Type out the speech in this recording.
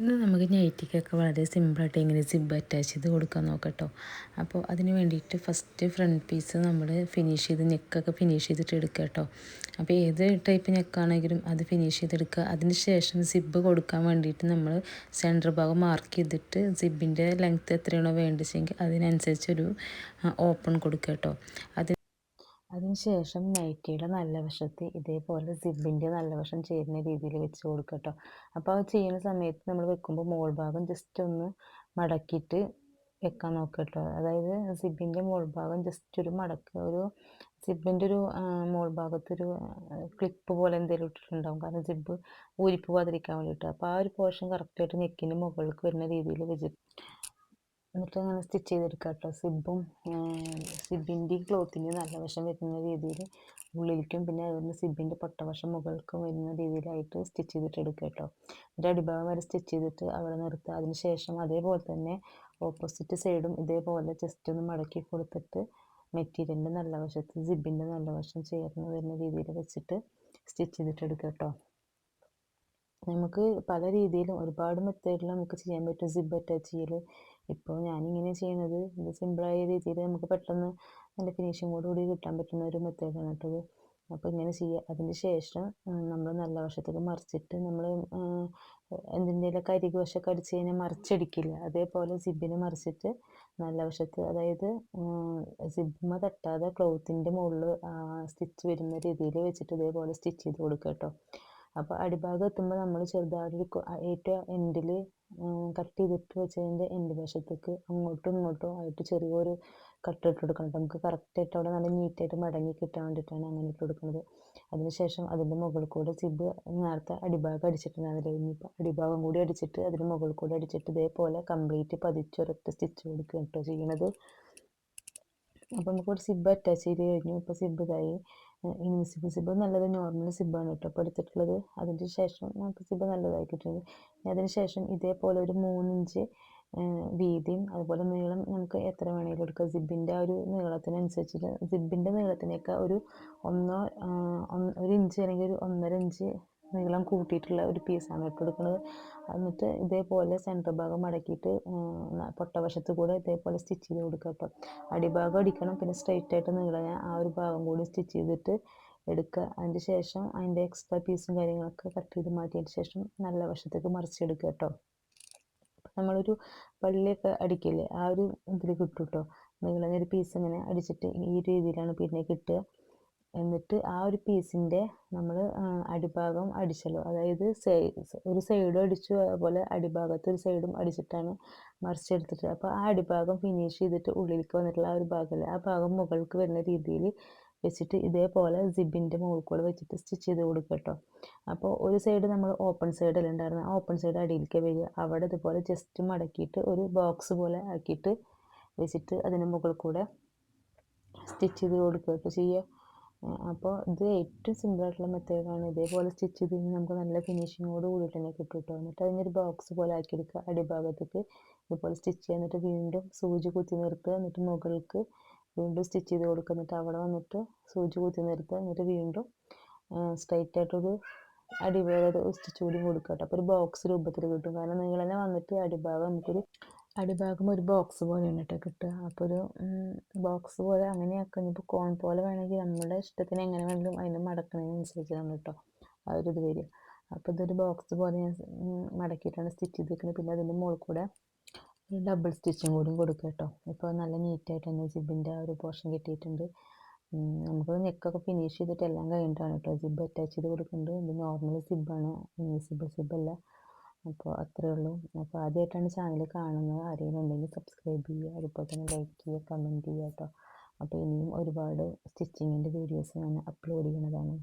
ഇന്ന് നമുക്ക് നൈറ്റിക്കൊക്കെ വളരെ സിമ്പിളായിട്ട് എങ്ങനെ സിബ് അറ്റാച്ച് ചെയ്ത് കൊടുക്കാൻ നോക്കട്ടോ. അപ്പോൾ അതിന് വേണ്ടിയിട്ട് ഫസ്റ്റ് ഫ്രണ്ട് പീസ് നമ്മൾ ഫിനിഷ് ചെയ്ത് നെക്കൊക്കെ ഫിനിഷ് ചെയ്തിട്ട് എടുക്കുക കേട്ടോ. അപ്പോൾ ഏത് ടൈപ്പ് നെക്കാണെങ്കിലും അത് ഫിനിഷ് ചെയ്തെടുക്കുക. അതിന് ശേഷം സിബ് കൊടുക്കാൻ വേണ്ടിയിട്ട് നമ്മൾ സെൻറ്റർ ഭാഗം മാർക്ക് ചെയ്തിട്ട് സിബിൻ്റെ ലെങ്ത്ത് എത്രയാണോ വേണ്ടതെങ്കിൽ അതിനനുസരിച്ചൊരു ഓപ്പൺ കൊടുക്കുക കേട്ടോ. അതിനുശേഷം നൈറ്റിയുടെ നല്ല വശത്ത് ഇതേപോലെ സിബിൻ്റെ നല്ല വശം ചേരുന്ന രീതിയിൽ വെച്ച് കൊടുക്കുക കേട്ടോ. അപ്പോൾ അത് ചെയ്യുന്ന സമയത്ത് നമ്മൾ വെക്കുമ്പോൾ മോൾ ഭാഗം ജസ്റ്റ് ഒന്ന് മടക്കിയിട്ട് വെക്കാൻ നോക്കുക കേട്ടോ. അതായത് സിബിൻ്റെ മോൾ ഭാഗം ജസ്റ്റ് ഒരു മടക്കുക, ഒരു സിബിൻ്റെ ഒരു മോൾ ഭാഗത്തൊരു ക്ലിപ്പ് പോലെ എന്തെങ്കിലും ഇട്ടിട്ടുണ്ടാകും, കാരണം സിബ് ഊരിപ്പ് പോകാതിരിക്കാൻ വേണ്ടിയിട്ട്. അപ്പോൾ ആ ഒരു പോർഷൻ കറക്റ്റായിട്ട് നെക്കിൻ്റെ മുകളിലേക്ക് വരുന്ന രീതിയിൽ വെച്ചിട്ട് എന്നിട്ട് അങ്ങനെ സ്റ്റിച്ച് ചെയ്തെടുക്കുക കേട്ടോ. സിബിൻ്റെ ക്ലോത്തിൻ്റെ നല്ല വശം വരുന്ന രീതിയിൽ ഉള്ളിലേക്കും പിന്നെ അതുപോലെ സിബിൻ്റെ പൊട്ടവശം മുകൾക്കും വരുന്ന രീതിയിലായിട്ട് സ്റ്റിച്ച് ചെയ്തിട്ട് എടുക്കുക കേട്ടോ. എന്നിട്ട് അടിഭാഗം വരെ സ്റ്റിച്ച് ചെയ്തിട്ട് അവിടെ നിർത്തുക. അതിന് ശേഷം അതേപോലെ തന്നെ ഓപ്പോസിറ്റ് സൈഡും ഇതേപോലെ ജസ്റ്റ് ഒന്ന് മടക്കി കൊടുത്തിട്ട് മെറ്റീരിയലിൻ്റെ നല്ല വശത്ത് സിബിൻ്റെ നല്ല വശം ചേർന്ന് വരുന്ന രീതിയിൽ വെച്ചിട്ട് സ്റ്റിച്ച് ചെയ്തിട്ട് എടുക്കുക കേട്ടോ. നമുക്ക് പല രീതിയിലും ഒരുപാട് മെത്തേഡിൽ നമുക്ക് ചെയ്യാൻ പറ്റും സിബ് അറ്റാച്ച് ചെയ്യൽ. ഇപ്പോൾ ഞാനിങ്ങനെ ചെയ്യുന്നത് ഇത് സിമ്പിളായ രീതിയിൽ നമുക്ക് പെട്ടെന്ന് നല്ല ഫിനിഷിങ്ങോടുകൂടി കിട്ടാൻ പറ്റുന്ന ഒരു മെത്തേഡാണ് കേട്ടത്. അപ്പോൾ ഇങ്ങനെ ചെയ്യുക. അതിന് ശേഷം നമ്മൾ നല്ല വശത്തേക്ക് മറിച്ചിട്ട് നമ്മൾ എന്തിൻ്റെയൊക്കെ അരികു വശമൊക്കെ അടിച്ച് കഴിഞ്ഞാൽ മറിച്ചടിക്കില്ല, അതേപോലെ സിബിനെ മറിച്ചിട്ട് നല്ല വശത്ത്, അതായത് സിബ്ബ് തട്ടാതെ ക്ലോത്തിൻ്റെ മുകളിൽ സ്റ്റിച്ച് വരുന്ന രീതിയിൽ വെച്ചിട്ട് ഇതേപോലെ സ്റ്റിച്ച് ചെയ്ത് കൊടുക്കുക കേട്ടോ. അപ്പോൾ അടിഭാഗം എത്തുമ്പോൾ നമ്മൾ ചെറുതായിട്ട് ഏറ്റവും എൻഡിൽ കട്ട് ചെയ്തിട്ട് വെച്ചതിൻ്റെ എൻഡ് വശത്തേക്ക് അങ്ങോട്ടും ഇങ്ങോട്ടും ആയിട്ട് ചെറിയൊരു കട്ട് ഇട്ട് കൊടുക്കണം. നമുക്ക് കറക്റ്റായിട്ട് അവിടെ നല്ല നീറ്റായിട്ട് മടങ്ങി കിട്ടാൻ വേണ്ടിയിട്ടാണ് അങ്ങനെ ഇട്ട് കൊടുക്കുന്നത്. അതിനുശേഷം അതിൻ്റെ മുകളിൽ കൂടെ സിബ് നേരത്തെ അടിഭാഗം അടിച്ചിട്ടുണ്ടായിരുന്നില്ല, ഇനിയിപ്പോൾ അടിഭാഗം കൂടി അടിച്ചിട്ട് അതിന് മുകളിൽ കൂടെ അടിച്ചിട്ട് ഇതേപോലെ കംപ്ലീറ്റ് പതിച്ചൊരൊറ്റ സ്റ്റിച്ച് കൊടുക്കുക കേട്ടോ ചെയ്യണത്. അപ്പോൾ നമുക്കൊരു സിബ് അറ്റാച്ച് ചെയ്ത് കഴിഞ്ഞു. ഇപ്പോൾ സിബ് ഇതായി. ഇൻവിസിബിൾ സിബ് നല്ലത് നോർമൽ സിബാണ് കേട്ടോ ഇപ്പോൾ എടുത്തിട്ടുള്ളത്. അതിന് ശേഷം നമുക്ക് സിബ് നല്ലതായി കിട്ടുന്നത്. അതിന് ശേഷം ഇതേപോലെ ഒരു 3 ഇഞ്ച് വീതിയും അതുപോലെ നീളം നമുക്ക് എത്ര വേണമെങ്കിലും എടുക്കാം. സിബിൻ്റെ ആ ഒരു നീളത്തിനനുസരിച്ചിട്ട് സിബിൻ്റെ നീളത്തിനേക്കാൾ ഒരു 1 ഇഞ്ച് അല്ലെങ്കിൽ ഒരു 1.5 ഇഞ്ച് നീളം കൂട്ടിയിട്ടുള്ള ഒരു പീസാണ് ഇട്ട് കൊടുക്കുന്നത്. എന്നിട്ട് ഇതേപോലെ സെൻറ്റർ ഭാഗം മടക്കിയിട്ട് പൊട്ടവശത്ത് കൂടെ ഇതേപോലെ സ്റ്റിച്ച് ചെയ്ത് കൊടുക്കുക കേട്ടോ. അടിഭാഗം അടിക്കണം, പിന്നെ സ്ട്രെയിറ്റ് ആയിട്ട് നീളാൻ ആ ഒരു ഭാഗം കൂടി സ്റ്റിച്ച് ചെയ്തിട്ട് എടുക്കുക. അതിന് ശേഷം അതിൻ്റെ എക്സ്ട്രാ പീസും കാര്യങ്ങളൊക്കെ കട്ട് ചെയ്ത് മാറ്റിയതിന് ശേഷം നല്ല വശത്തേക്ക് മറിച്ചെടുക്കുക കേട്ടോ. നമ്മളൊരു പള്ളിയൊക്കെ അടിക്കില്ലേ, ആ ഒരു ഇതിൽ കിട്ടും കേട്ടോ. നീളനൊരു പീസ് ഇങ്ങനെ അടിച്ചിട്ട് ഈ രീതിയിലാണ് പിന്നെ കിട്ടുക. എന്നിട്ട് ആ ഒരു പീസിൻ്റെ നമ്മൾ അടിഭാഗം അടിച്ചല്ലോ, അതായത് ഒരു സൈഡും അടിച്ചു, അതുപോലെ അടിഭാഗത്ത് ഒരു സൈഡും അടിച്ചിട്ടാണ് മറിച്ചെടുത്തിട്ട്. അപ്പോൾ ആ അടിഭാഗം ഫിനിഷ് ചെയ്തിട്ട് ഉള്ളിലേക്ക് വന്നിട്ടുള്ള ആ ഒരു ഭാഗമല്ലേ, ആ ഭാഗം മുകൾക്ക് വരുന്ന രീതിയിൽ വെച്ചിട്ട് ഇതേപോലെ സിബിൻ്റെ മുകളിൽ കൂടെ വെച്ചിട്ട് സ്റ്റിച്ച് ചെയ്ത് കൊടുക്കുക കേട്ടോ. അപ്പോൾ ഒരു സൈഡ് നമ്മൾ ഓപ്പൺ സൈഡല്ലേ ഉണ്ടായിരുന്നത്, ആ ഓപ്പൺ സൈഡ് അടിയിലേക്ക് വരിക, അവിടെ ഇതുപോലെ ജസ്റ്റ് മടക്കിയിട്ട് ഒരു ബോക്സ് പോലെ ആക്കിയിട്ട് വെച്ചിട്ട് അതിന് മുകളിൽ കൂടെ സ്റ്റിച്ച് ചെയ്ത് കൊടുക്കുക കേട്ടോ ചെയ്യുക. അപ്പോൾ ഇത് ഏറ്റവും സിമ്പിളായിട്ടുള്ള മെത്തേഡാണ്. ഇതേപോലെ സ്റ്റിച്ച് ചെയ്ത് കഴിഞ്ഞാൽ നമുക്ക് നല്ല ഫിനിഷിങ്ങോട് കൂടിയിട്ട് തന്നെ കിട്ടും കേട്ടോ. എന്നിട്ട് അതിനൊരു ബോക്സ് പോലെ ആക്കിയെടുക്കുക. അടിഭാഗത്തേക്ക് ഇതുപോലെ സ്റ്റിച്ച് ചെയ്യുക, എന്നിട്ട് വീണ്ടും സൂചി കുത്തി നിർത്തുക, എന്നിട്ട് മുകളിലേക്ക് വീണ്ടും സ്റ്റിച്ച് ചെയ്ത് കൊടുക്കുക, എന്നിട്ട് അവിടെ വന്നിട്ട് സൂചി കുത്തി നിർത്തുക, എന്നിട്ട് വീണ്ടും സ്ട്രൈറ്റ് ആയിട്ടൊരു അടിഭാഗത്ത് സ്റ്റിച്ച് കൂടി കൊടുക്കുക കേട്ടോ. അപ്പോൾ ഒരു ബോക്സ് രൂപത്തിൽ കിട്ടും, കാരണം നീളനെ വന്നിട്ട് അടിഭാഗം ഒരു ബോക്സ് പോലെയാണ് കേട്ടോ കിട്ടുക. അപ്പോൾ ഒരു ബോക്സ് പോലെ അങ്ങനെയൊക്കെ ഇനിയിപ്പോൾ കോൺ പോലെ വേണമെങ്കിൽ നമ്മുടെ ഇഷ്ടത്തിന് എങ്ങനെ വേണമെങ്കിലും അതിന് മടക്കുന്നതിനനുസരിച്ചാണ് കേട്ടോ ആ ഒരു ഇത് വരിക. അപ്പോൾ ഇതൊരു ബോക്സ് പോലെ ഞാൻ മടക്കിയിട്ടാണ് സ്റ്റിച്ച് ചെയ്തിരിക്കുന്നത്. പിന്നെ അതിൻ്റെ മുകളിൽ കൂടെ ഒരു ഡബിൾ സ്റ്റിച്ചും കൂടി കൊടുക്കുക കേട്ടോ. ഇപ്പോൾ നല്ല നീറ്റായിട്ട് തന്നെ സിബിൻ്റെ ആ ഒരു പോർഷൻ കിട്ടിയിട്ടുണ്ട്. നമുക്ക് നെക്കൊക്കെ ഫിനിഷ് ചെയ്തിട്ട് എല്ലാം കഴിഞ്ഞിട്ടാണ് കേട്ടോ സിബ് അറ്റാച്ച് ചെയ്ത് കൊടുക്കുന്നത്. ഇത് നോർമൽ സിബാണ്, ഇൻവിസിബിൾ സിബല്ല. അപ്പോൾ അത്രയേ ഉള്ളൂ. അപ്പോൾ ആദ്യമായിട്ടാണ് ചാനൽ കാണുന്നത് ആരെങ്കിലും ഉണ്ടെങ്കിൽ സബ്സ്ക്രൈബ് ചെയ്യുക, അതുപോലെ തന്നെ ലൈക്ക് ചെയ്യുക, കമൻറ്റ് ചെയ്യുക കേട്ടോ. അപ്പോൾ ഇനിയും ഒരുപാട് സ്റ്റിച്ചിങ്ങിൻ്റെ വീഡിയോസ് ഞാൻ അപ്ലോഡ് ചെയ്യുന്നതാണ്.